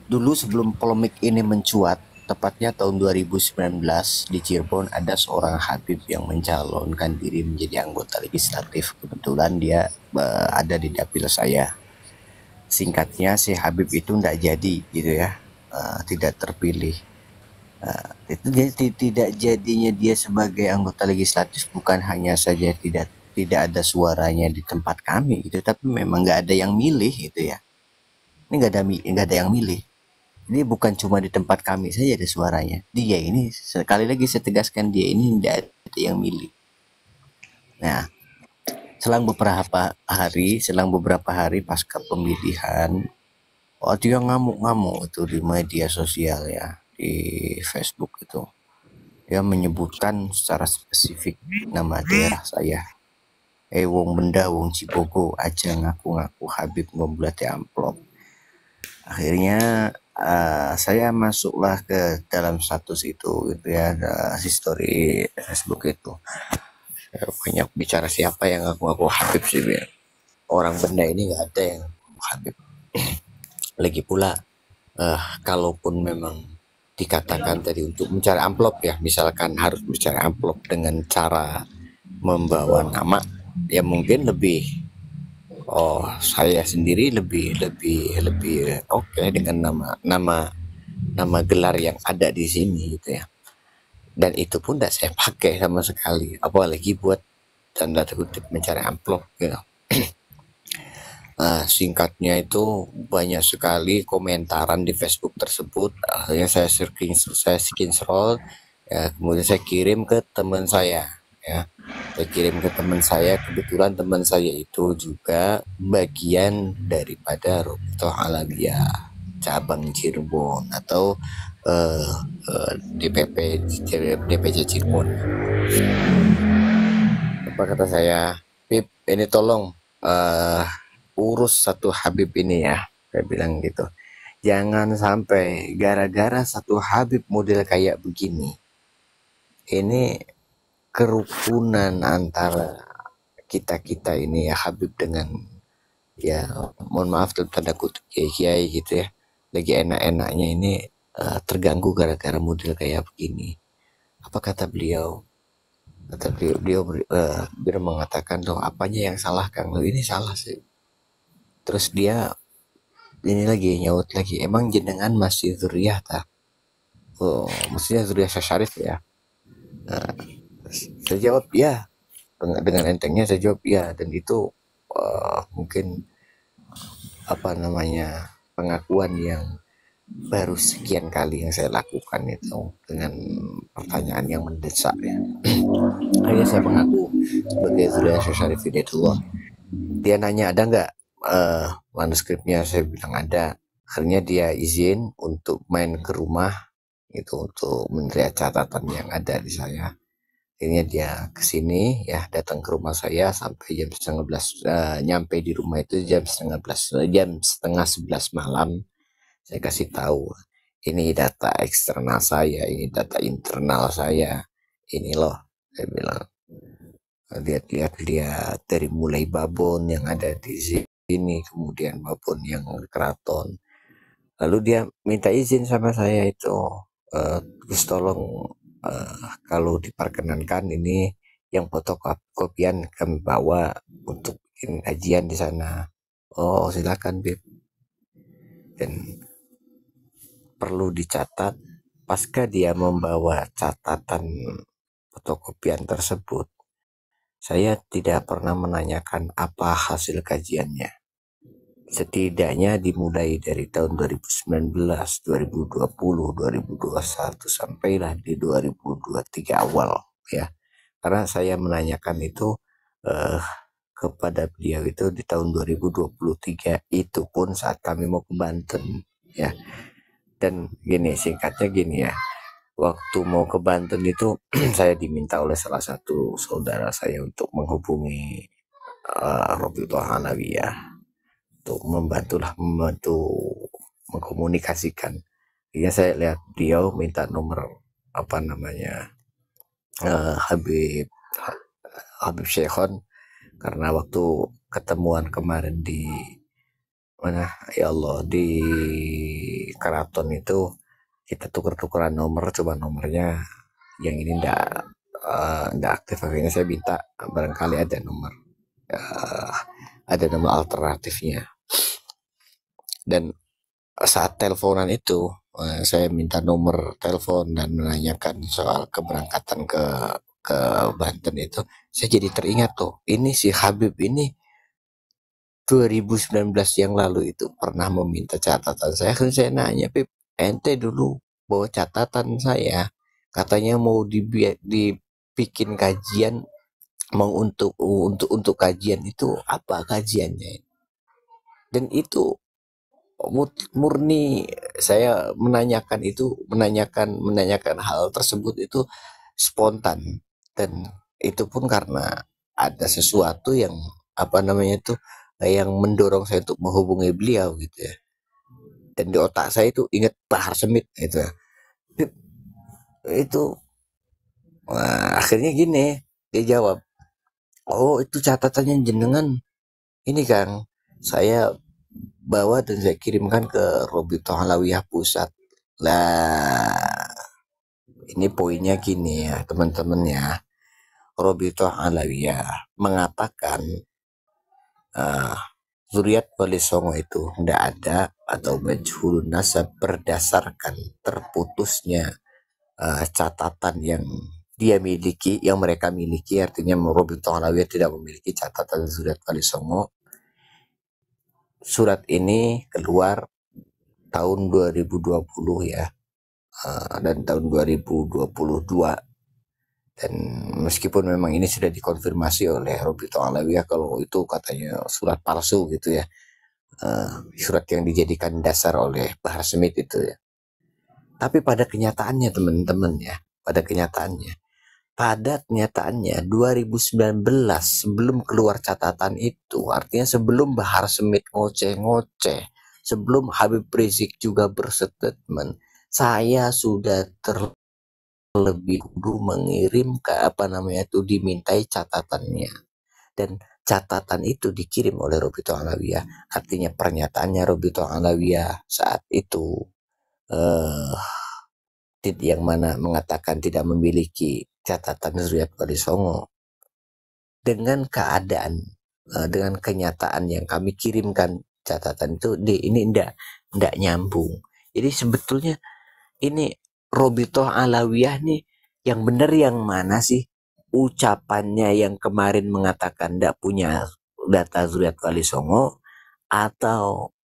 Dulu sebelum polemik ini mencuat, tepatnya tahun 2019 di Cirebon ada seorang Habib yang mencalonkan diri menjadi anggota legislatif. Kebetulan dia ada di dapil saya. Singkatnya si Habib itu tidak jadi gitu ya, tidak terpilih. Itu dia, tidak jadinya dia sebagai anggota legislatif bukan hanya saja tidak ada suaranya di tempat kami gitu, tapi memang nggak ada yang milih gitu ya. Ini nggak ada yang milih. Ini bukan cuma di tempat kami saja ada suaranya. Dia ini sekali lagi saya tegaskan dia ini tidak ada yang milih. Nah, selang beberapa hari pasca pemilihan, oh dia ngamuk-ngamuk itu di media sosial ya, di Facebook itu. Dia menyebutkan secara spesifik nama daerah saya. Wong benda wong Cibogo aja ngaku-ngaku Habib membuat amplop. Akhirnya saya masuklah ke dalam status itu gitu ya, history Facebook itu. Banyak bicara siapa yang ngaku-ngaku Habib sih, orang benda ini nggak ada yang Habib. Lagi pula kalaupun memang dikatakan tadi untuk mencari amplop ya, misalkan harus mencari amplop dengan cara membawa nama, ya mungkin lebih, saya sendiri lebih lebih lebih oke dengan nama nama nama gelar yang ada di sini gitu ya. Dan itu pun tidak saya pakai sama sekali, apalagi buat tanda kutip mencari amplop gitu. Singkatnya itu banyak sekali komentaran di Facebook tersebut. Akhirnya saya screenshot, ya, kemudian saya kirim ke teman saya, ya. Saya kirim ke teman saya, kebetulan teman saya itu juga bagian daripada Robito Alawiyah cabang Cirebon atau DPP DPC Cirebon. Apa kata saya, Pip, ini tolong urus satu Habib ini ya, saya bilang gitu. Jangan sampai gara-gara satu Habib model kayak begini, ini kerukunan antara kita ini ya Habib dengan, ya mohon maaf tanda kutip kiai gitu ya, lagi enak-enaknya ini terganggu gara-gara model kayak begini. Apa kata beliau? Kata beliau mengatakan, loh apanya yang salah Kang? Loh ini salah sih. Terus dia ini lagi nyaut lagi, emang jenengan masih zuriyah tak? Oh, maksudnya zuriyah Syarif ya. Nah, saya jawab ya, dengan entengnya saya jawab ya, dan itu mungkin apa namanya, pengakuan yang baru sekian kali yang saya lakukan itu dengan pertanyaan yang mendesak ya. Akhirnya saya mengaku sebagai zuriyah Syarif Hidayatullah. Dia nanya ada nggak manuskripnya, saya bilang ada. Akhirnya dia izin untuk main ke rumah itu untuk melihat catatan yang ada di saya. Akhirnya dia kesini ya, datang ke rumah saya sampai jam setengah belas, nyampe di rumah itu jam setengah 11 malam. Saya kasih tahu, ini data eksternal saya, ini data internal saya, ini loh, saya bilang. Lihat-lihat dari mulai babon yang ada di sini, kemudian babon yang keraton. Lalu dia minta izin sama saya itu, terus tolong kalau diperkenankan ini yang fotokopian kami bawa untuk bikin kajian di sana. Oh silakan Bib. Dan perlu dicatat, pasca dia membawa catatan fotokopian tersebut, saya tidak pernah menanyakan apa hasil kajiannya. Setidaknya dimulai dari tahun 2019, 2020, 2021 sampailah di 2023 awal ya. Karena saya menanyakan itu eh, kepada beliau itu di tahun 2023, itu pun saat kami mau ke Banten ya. Dan gini, singkatnya gini ya. Waktu mau ke Banten itu saya diminta oleh salah satu saudara saya untuk menghubungi Robito Hanawiyah untuk membantu mengkomunikasikan. Akhirnya saya lihat beliau minta nomor apa namanya, Habib Habib Syekhon, karena waktu ketemuan kemarin di mana ya Allah, di keraton itu kita tuker-tukeran nomor, coba nomornya yang ini ndak aktif, akhirnya saya minta barangkali uh, ada nomor alternatifnya. Dan saat teleponan itu saya minta nomor telepon dan menanyakan soal keberangkatan ke Banten itu, saya jadi teringat tuh, ini si Habib ini 2019 yang lalu itu pernah meminta catatan saya. Kan saya nanya, Pip, ente dulu bawa catatan saya, katanya mau dibikin kajian, mau untuk kajian itu apa kajiannya. Dan itu murni saya menanyakan hal tersebut itu spontan, dan itu pun karena ada sesuatu yang apa namanya itu yang mendorong saya untuk menghubungi beliau gitu ya. Dan di otak saya itu ingat Bahar Semit gitu ya. Itu akhirnya gini, dia jawab, oh itu catatannya jenengan ini Kang, saya bawa dan saya kirimkan ke Robito Halawiyah Pusat. Lah, ini poinnya gini ya teman-teman ya. Robito Halawiyah mengatakan uh, zuriat Wali Songo itu tidak ada atau majhul nasab berdasarkan terputusnya catatan yang dia miliki, yang mereka miliki, artinya Robito Halawiyah tidak memiliki catatan zuriat Wali Songo. Surat ini keluar tahun 2020 ya, dan tahun 2022, dan meskipun memang ini sudah dikonfirmasi oleh Robito Alawiyah kalau itu katanya surat palsu gitu ya, surat yang dijadikan dasar oleh Bahar Smith itu ya. Tapi pada kenyataannya teman-teman ya, pada kenyataannya 2019 sebelum keluar catatan itu, artinya sebelum Bahar Smith ngoceh-ngoceh, sebelum Habib Rizik juga berstatement, saya sudah terlebih dulu mengirim ke dimintai catatannya, dan catatan itu dikirim oleh Robito Alawiyah, artinya pernyataannya Robito Alawiyah saat itu yang mana mengatakan tidak memiliki catatan zuriat Wali Songo, dengan dengan kenyataan yang kami kirimkan catatan itu ini ndak nyambung. Jadi sebetulnya ini Robito Alawiyah nih yang benar yang mana sih? Ucapannya yang kemarin mengatakan ndak punya data zuriat Wali Songo, atau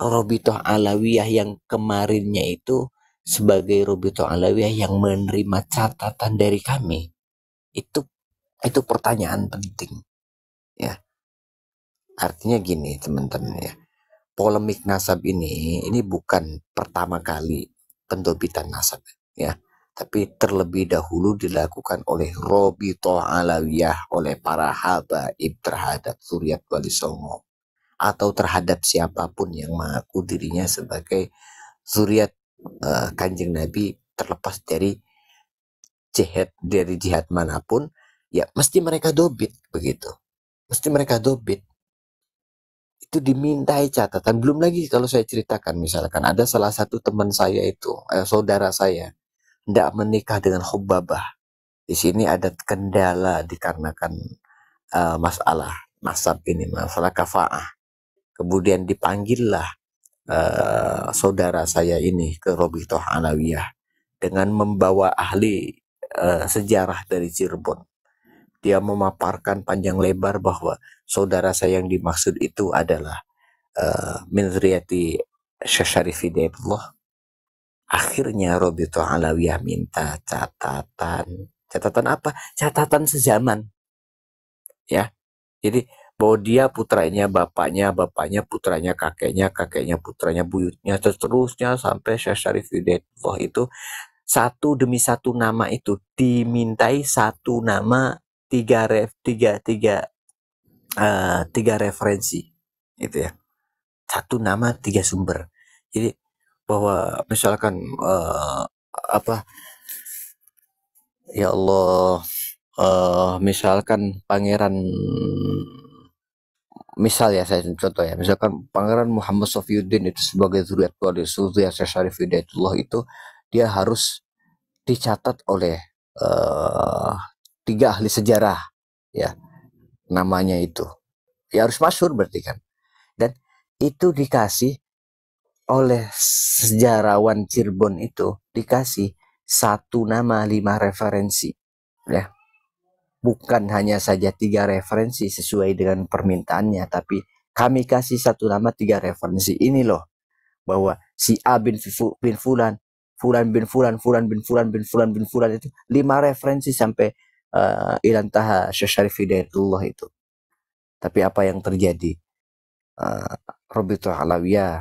Robito Alawiyah yang kemarinnya itu sebagai Robito Alawiyah yang menerima catatan dari kami? Itu pertanyaan penting ya. Artinya gini teman-teman ya, polemik nasab ini bukan pertama kali pendobitan nasab ya, tapi terlebih dahulu dilakukan oleh Robito Alawiyah, oleh para habaib terhadap zuriat Wali Songo, atau terhadap siapapun yang mengaku dirinya sebagai zuriat Kanjeng Nabi, terlepas dari jihad manapun ya, mesti mereka dobit begitu, mesti mereka dobit. Itu dimintai catatan. Belum lagi kalau saya ceritakan, misalkan ada salah satu teman saya itu, saudara saya, tidak menikah dengan Hubabah. Di sini ada kendala dikarenakan masalah nasab ini, masalah kafaah. Kemudian dipanggillah saudara saya ini ke Robitoh Alawiyah dengan membawa ahli sejarah dari Cirebon. Dia memaparkan panjang lebar bahwa saudara saya yang dimaksud itu adalah min zuriyati Syarif Hidayatullah. Akhirnya Robito Alawiyah minta catatan. Catatan apa? Catatan sezaman. Ya. Jadi bahwa dia putranya, bapaknya putranya, kakeknya putranya, buyutnya, seterusnya sampai Syarif Hidayatullah itu satu demi satu nama itu dimintai satu nama, tiga referensi gitu ya, satu nama tiga sumber. Jadi bahwa misalkan apa ya Allah, misalkan Pangeran misal ya, saya contoh ya, misalkan Pangeran Muhammad Sofiyuddin itu sebagai zuriat wali Syekh Syarif Hidayatullah itu, dia harus dicatat oleh eh, 3 ahli sejarah ya, namanya itu ya harus masyhur berarti kan, dan itu dikasih oleh sejarawan Cirebon, itu dikasih satu nama 5 referensi ya, bukan hanya saja 3 referensi sesuai dengan permintaannya, tapi kami kasih satu nama 3 referensi ini loh, bahwa si A bin Fulan, Fulan bin Fulan, Fulan bin Fulan bin Fulan bin Fulan, itu 5 referensi sampai ilantaha Syarif Hidayatullah itu. Tapi apa yang terjadi? Uh, Robitul Alawiyah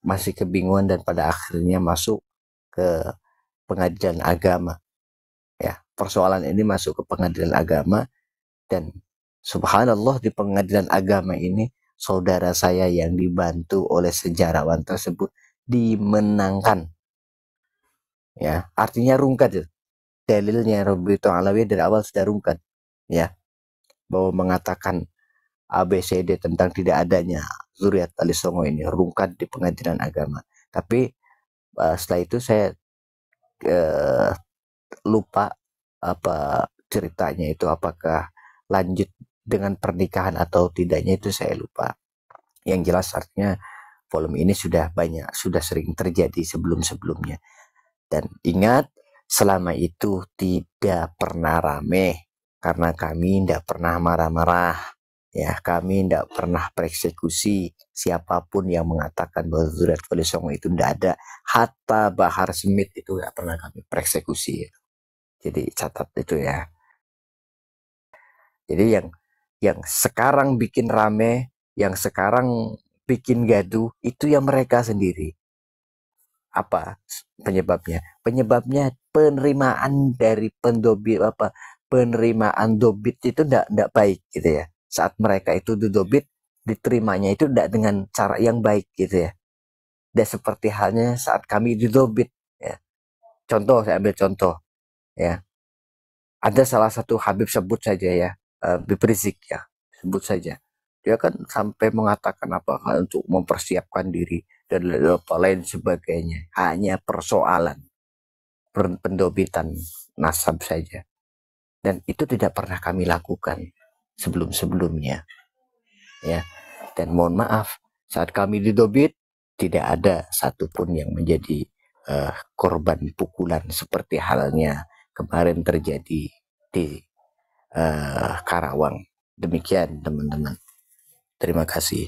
masih kebingungan dan pada akhirnya masuk ke pengadilan agama ya. Persoalan ini masuk ke pengadilan agama, dan subhanallah di pengadilan agama ini saudara saya yang dibantu oleh sejarawan tersebut dimenangkan ya, artinya rungkat ya. Dalilnya Robi Alawi dari awal sudah rungkat ya, bahwa mengatakan ABCD tentang tidak adanya Zuriat Ali Songo ini rungkat di pengadilan agama. Tapi setelah itu saya uh, lupa apa ceritanya itu, apakah lanjut dengan pernikahan atau tidaknya itu saya lupa. Yang jelas artinya volume ini sudah sering terjadi sebelum-sebelumnya. Dan ingat, selama itu tidak pernah rame karena kami tidak pernah marah-marah ya, kami tidak pernah persekusi siapapun yang mengatakan bahwa Zuriat Wali Songo itu tidak ada. Hatta Bahar Smith itu tidak pernah kami persekusi. Jadi catat itu ya. Jadi yang sekarang bikin rame, yang sekarang bikin gaduh, itu yang mereka sendiri. Apa penyebabnya? Penyebabnya penerimaan dari penerimaan dobit itu tidak baik gitu ya. Saat mereka itu didobit, diterimanya itu tidak dengan cara yang baik gitu ya. Dan seperti halnya saat kami didobit ya. Contoh, saya ambil contoh ya. Ada salah satu Habib, sebut saja ya, Habib Rizik ya, sebut saja. Dia kan sampai mengatakan apa untuk mempersiapkan diri dan apa lain sebagainya. Hanya persoalan pendobitan nasab saja. Dan itu tidak pernah kami lakukan sebelum-sebelumnya. Ya. Dan mohon maaf, saat kami didobit, tidak ada satupun yang menjadi korban pukulan seperti halnya kemarin terjadi di Karawang. Demikian teman-teman. Terima kasih.